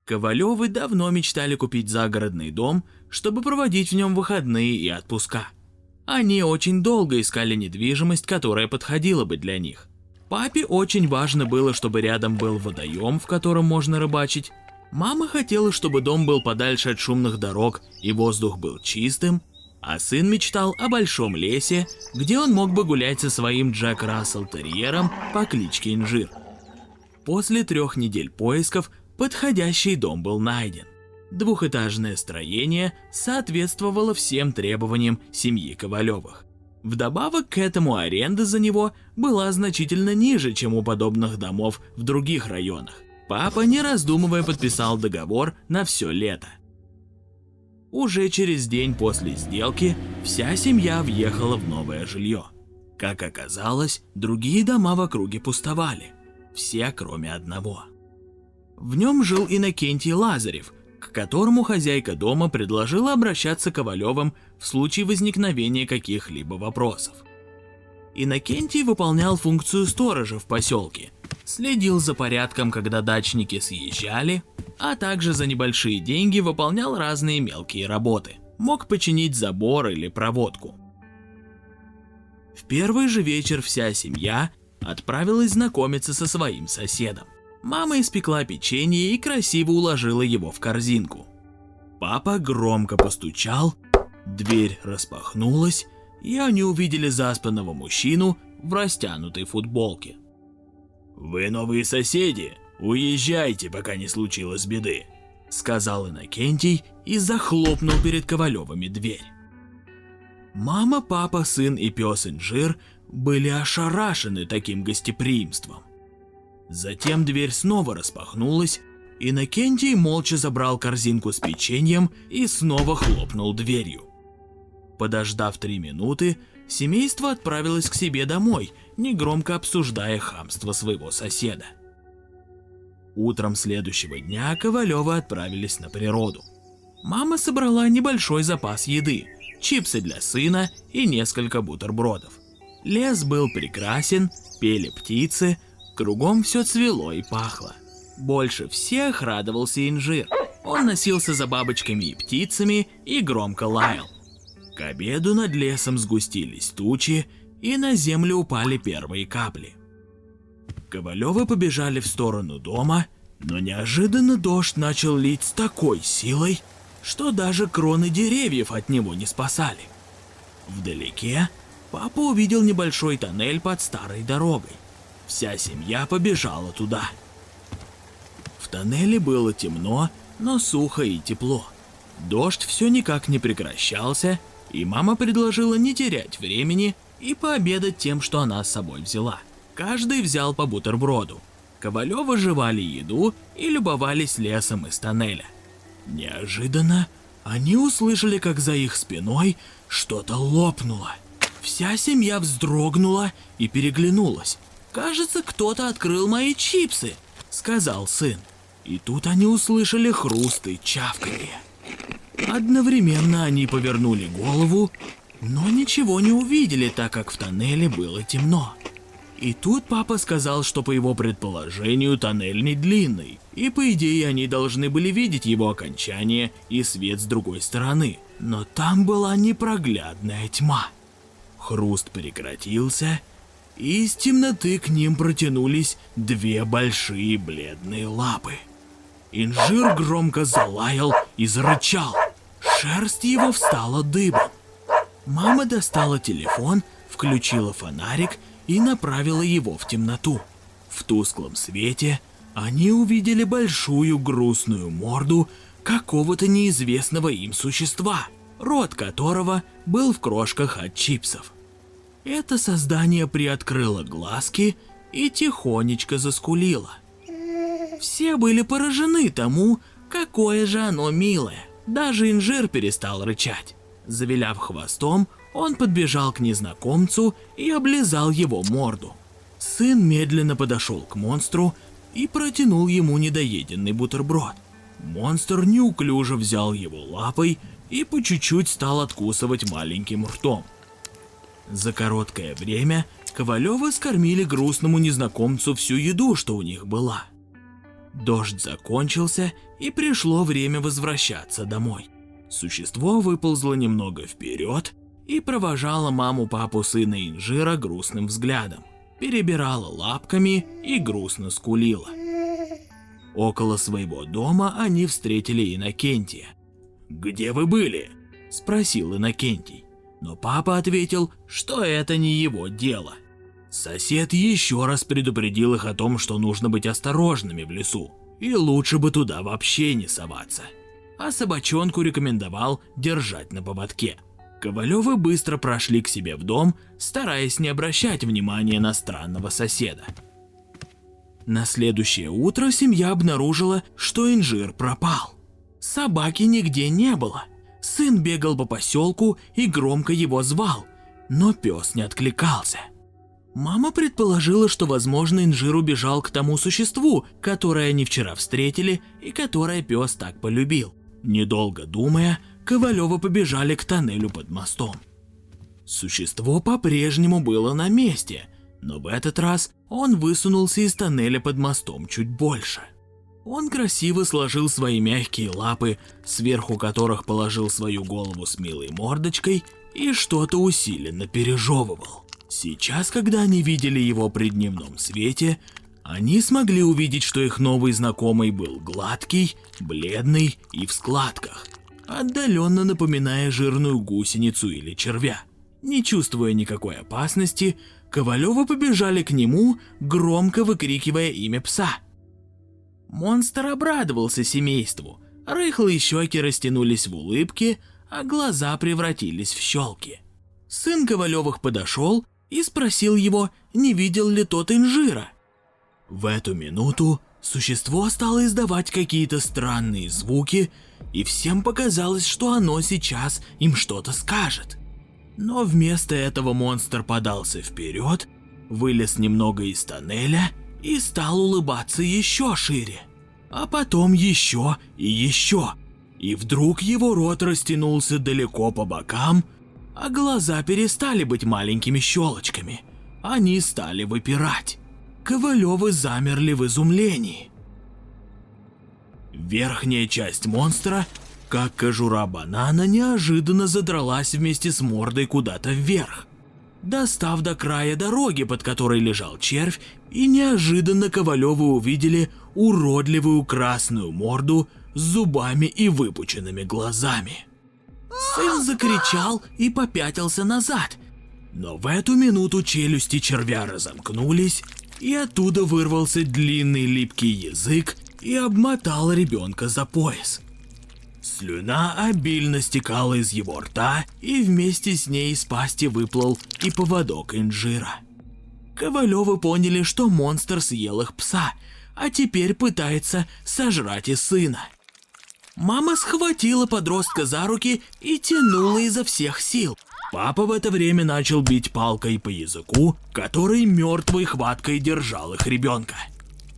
Ковалевы давно мечтали купить загородный дом, чтобы проводить в нем выходные и отпуска. Они очень долго искали недвижимость, которая подходила бы для них. Папе очень важно было, чтобы рядом был водоем, в котором можно рыбачить. Мама хотела, чтобы дом был подальше от шумных дорог и воздух был чистым, а сын мечтал о большом лесе, где он мог бы гулять со своим Джек Рассел-терьером по кличке Инжир. После 3 недель поисков подходящий дом был найден. Двухэтажное строение соответствовало всем требованиям семьи Ковалевых. Вдобавок к этому аренда за него была значительно ниже, чем у подобных домов в других районах. Папа, не раздумывая, подписал договор на все лето. Уже через день после сделки вся семья въехала в новое жилье. Как оказалось, другие дома в округе пустовали. Все, кроме одного. В нем жил Иннокентий Лазарев, к которому хозяйка дома предложила обращаться к Ковалевым в случае возникновения каких-либо вопросов. Иннокентий выполнял функцию сторожа в поселке, следил за порядком, когда дачники съезжали, а также за небольшие деньги выполнял разные мелкие работы. Мог починить забор или проводку. В первый же вечер вся семья отправилась знакомиться со своим соседом. Мама испекла печенье и красиво уложила его в корзинку. Папа громко постучал, дверь распахнулась, и они увидели заспанного мужчину в растянутой футболке. «Вы новые соседи, уезжайте, пока не случилось беды», — сказал Иннокентий и захлопнул перед Ковалевыми дверь. Мама, папа, сын и пес Инжир были ошарашены таким гостеприимством. Затем дверь снова распахнулась, Иннокентий молча забрал корзинку с печеньем и снова хлопнул дверью. Подождав 3 минуты, семейство отправилось к себе домой, негромко обсуждая хамство своего соседа. Утром следующего дня Ковалевы отправились на природу. Мама собрала небольшой запас еды, чипсы для сына и несколько бутербродов. Лес был прекрасен, пели птицы, кругом все цвело и пахло. Больше всех радовался Инжир. Он носился за бабочками и птицами и громко лаял. К обеду над лесом сгустились тучи, и на землю упали первые капли. Ковалевы побежали в сторону дома, но неожиданно дождь начал лить с такой силой, что даже кроны деревьев от него не спасали. Вдалеке папа увидел небольшой тоннель под старой дорогой. Вся семья побежала туда. В тоннеле было темно, но сухо и тепло. Дождь все никак не прекращался, и мама предложила не терять времени и пообедать тем, что она с собой взяла. Каждый взял по бутерброду. Ковалевы жевали еду и любовались лесом из тоннеля. Неожиданно они услышали, как за их спиной что-то лопнуло. Вся семья вздрогнула и переглянулась. «Кажется, кто-то открыл мои чипсы», — сказал сын. И тут они услышали хруст и чавканье. Одновременно они повернули голову, но ничего не увидели, так как в тоннеле было темно. И тут папа сказал, что по его предположению тоннель не длинный, и по идее они должны были видеть его окончание и свет с другой стороны. Но там была непроглядная тьма. Хруст прекратился, и из темноты к ним протянулись 2 большие бледные лапы. Инжир громко залаял и зарычал. Шерсть его встала дыбом. Мама достала телефон, включила фонарик и направила его в темноту. В тусклом свете они увидели большую грустную морду какого-то неизвестного им существа, рот которого был в крошках от чипсов. Это создание приоткрыло глазки и тихонечко заскулило. Все были поражены тому, какое же оно милое. Даже Инжир перестал рычать. Завиляв хвостом, он подбежал к незнакомцу и облизал его морду. Сын медленно подошел к монстру и протянул ему недоеденный бутерброд. Монстр неуклюже взял его лапой и по чуть-чуть стал откусывать маленьким ртом. За короткое время Ковалевы скормили грустному незнакомцу всю еду, что у них была. Дождь закончился, и пришло время возвращаться домой. Существо выползло немного вперед и провожало маму, папу, сына и инжира грустным взглядом, перебирало лапками и грустно скулило. Около своего дома они встретили Иннокентия. «Где вы были?» – спросил Иннокентий, но папа ответил, что это не его дело. Сосед еще раз предупредил их о том, что нужно быть осторожными в лесу, и лучше бы туда вообще не соваться. А собачонку рекомендовал держать на поводке. Ковалевы быстро прошли к себе в дом, стараясь не обращать внимания на странного соседа. На следующее утро семья обнаружила, что инжир пропал. Собаки нигде не было. Сын бегал по поселку и громко его звал, но пес не откликался. Мама предположила, что, возможно, инжир убежал к тому существу, которое они вчера встретили и которое пес так полюбил. Недолго думая, Ковалевы побежали к тоннелю под мостом. Существо по-прежнему было на месте, но в этот раз он высунулся из тоннеля под мостом чуть больше. Он красиво сложил свои мягкие лапы, сверху которых положил свою голову с милой мордочкой и что-то усиленно пережевывал. Сейчас, когда они видели его при дневном свете, они смогли увидеть, что их новый знакомый был гладкий, бледный и в складках, отдаленно напоминая жирную гусеницу или червя. Не чувствуя никакой опасности, Ковалевы побежали к нему, громко выкрикивая имя пса. Монстр обрадовался семейству, рыхлые щеки растянулись в улыбке, а глаза превратились в щелки. Сын Ковалевых подошел и спросил его, не видел ли тот инжира. В эту минуту существо стало издавать какие-то странные звуки, и всем показалось, что оно сейчас им что-то скажет. Но вместо этого монстр подался вперед, вылез немного из тоннеля и стал улыбаться еще шире. А потом еще и еще. И вдруг его рот растянулся далеко по бокам, а глаза перестали быть маленькими щелочками. Они стали выпирать. Ковалевы замерли в изумлении. Верхняя часть монстра, как кожура банана, неожиданно задралась вместе с мордой куда-то вверх, достав до края дороги, под которой лежал червь, и неожиданно Ковалевы увидели уродливую красную морду с зубами и выпученными глазами. Сын закричал и попятился назад, но в эту минуту челюсти червя разомкнулись, и оттуда вырвался длинный липкий язык и обмотал ребенка за пояс. Слюна обильно стекала из его рта, и вместе с ней из пасти выплыл и поводок инжира. Ковалевы поняли, что монстр съел их пса, а теперь пытается сожрать и сына. Мама схватила подростка за руки и тянула изо всех сил. Папа в это время начал бить палкой по языку, который мертвой хваткой держал их ребенка.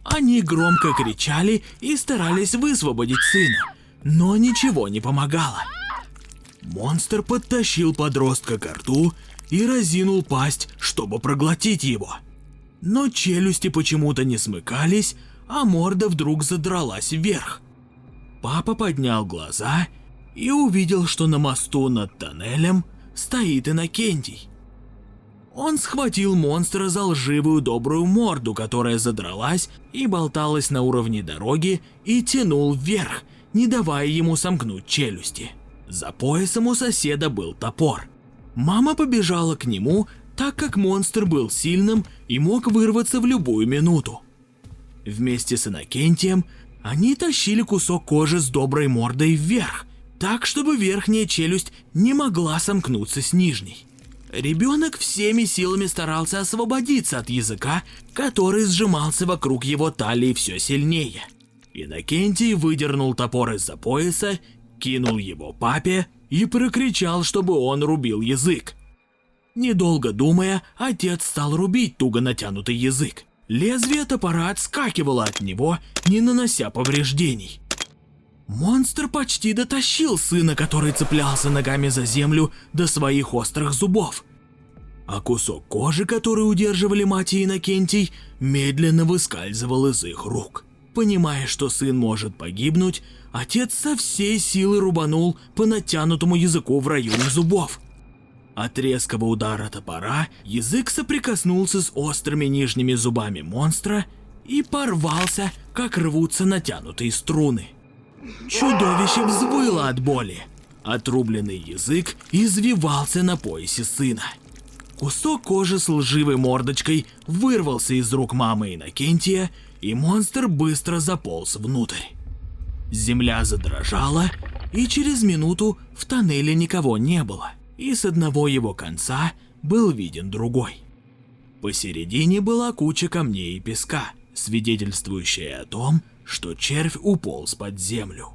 Они громко кричали и старались высвободить сына, но ничего не помогало. Монстр подтащил подростка к рту и разинул пасть, чтобы проглотить его. Но челюсти почему-то не смыкались, а морда вдруг задралась вверх. Папа поднял глаза и увидел, что на мосту над тоннелем стоит Иннокентий. Он схватил монстра за лживую добрую морду, которая задралась и болталась на уровне дороги, и тянул вверх, не давая ему сомкнуть челюсти. За поясом у соседа был топор. Мама побежала к нему, так как монстр был сильным и мог вырваться в любую минуту. Вместе с Иннокентием они тащили кусок кожи с доброй мордой вверх, так, чтобы верхняя челюсть не могла сомкнуться с нижней. Ребенок всеми силами старался освободиться от языка, который сжимался вокруг его талии все сильнее. Иннокентий выдернул топор из-за пояса, кинул его папе и прокричал, чтобы он рубил язык. Недолго думая, отец стал рубить туго натянутый язык. Лезвие топора отскакивало от него, не нанося повреждений. Монстр почти дотащил сына, который цеплялся ногами за землю, до своих острых зубов. А кусок кожи, который удерживали мать и Иннокентий, медленно выскальзывал из их рук. понимая, что сын может погибнуть, отец со всей силы рубанул по натянутому языку в районе зубов. От резкого удара топора язык соприкоснулся с острыми нижними зубами монстра и порвался, как рвутся натянутые струны. Чудовище взвыло от боли. Отрубленный язык извивался на поясе сына. Кусок кожи с лживой мордочкой вырвался из рук мамы Иннокентия, и монстр быстро заполз внутрь. Земля задрожала, и через минуту в тоннеле никого не было, и с одного его конца был виден другой. Посередине была куча камней и песка, свидетельствующая о том, что червь уполз под землю.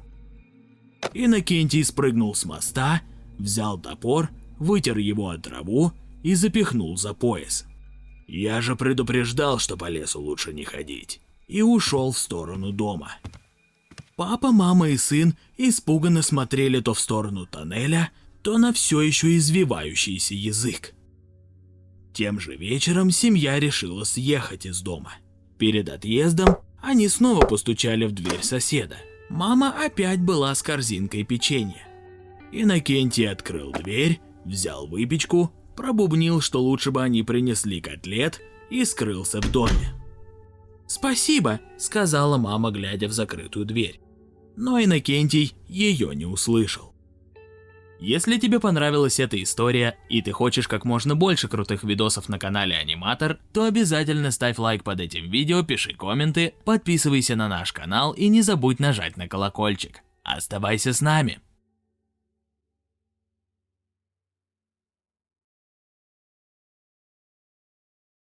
Иннокентий спрыгнул с моста, взял топор, вытер его от траву и запихнул за пояс. «Я же предупреждал, что по лесу лучше не ходить», и ушел в сторону дома. Папа, мама и сын испуганно смотрели то в сторону тоннеля, то на все еще извивающийся язык. Тем же вечером семья решила съехать из дома. Перед отъездом они снова постучали в дверь соседа. Мама опять была с корзинкой печенья. Иннокентий открыл дверь, взял выпечку, пробубнил, что лучше бы они принесли котлет, и скрылся в доме. «Спасибо», — сказала мама, глядя в закрытую дверь. Но Иннокентий ее не услышал. Если тебе понравилась эта история и ты хочешь как можно больше крутых видосов на канале Аниматор, то обязательно ставь лайк под этим видео, пиши комменты, подписывайся на наш канал и не забудь нажать на колокольчик. Оставайся с нами!